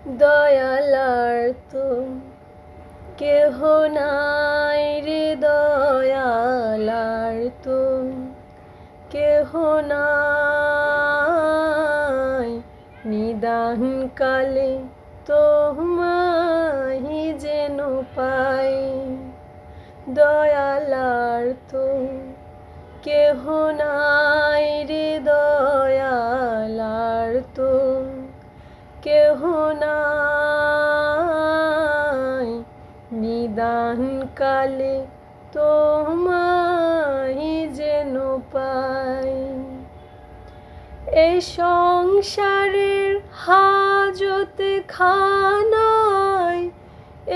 দয়ালার তো কেহ নাই রে, দয়ালার তো কেহ নাই। নিদান কালে তোমাহি যেন পাই, দয়ালার তো কেহ নাই রে, দয়ালার তো কেহ নাই। নিদান কালে তোমাহি যেন পাই। এই সংসারের হাজতে খানায়,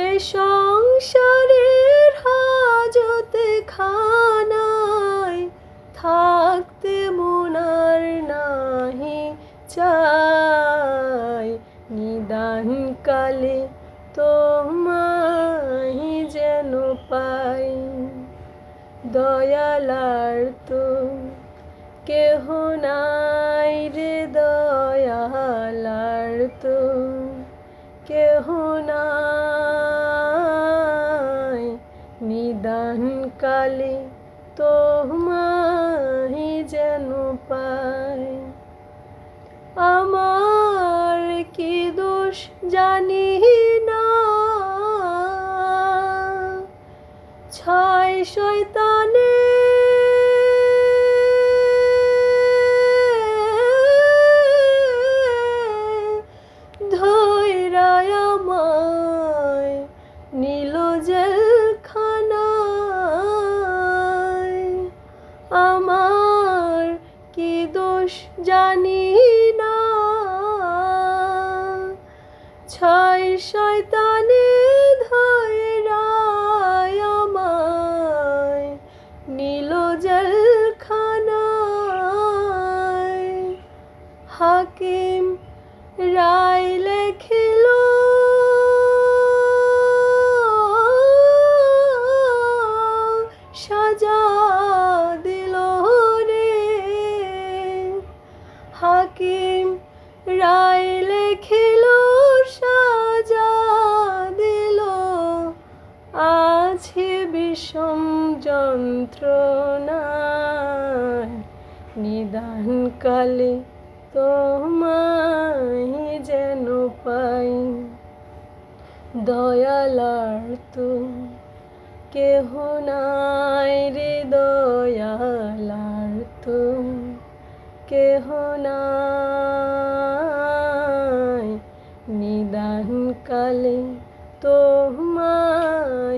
এই সংসারের হাজতে খানায় থাকতে মনার নাহি চাই। নিদান কালে তোমাহি যেন পাই, দয়ালার তো কেহ নাই রে, দয়ালার তো কেহ নাই। নিদান কালে তোমাহি যেন পাই। আমার কি দোষ জানি না, ছয় শয়তানে ধইরায় আমায় নিল জেলখানায়। আমার কি দোষ জানি না, ছয় শয়তানে ধইরায় আমায় নিল জেলখানায়। হাকিম রায় লেখিল সাজা দিল রে, হাকিম রায় লেখিল সাজা দিল। আছি বিষম যন্ত্রণায়, নিদান কালে তোমাহি যেন পাই, দয়ালার তো কেহ নাই রে, দয়ালার তো কেহ নাই। নিদান কালে তোমায়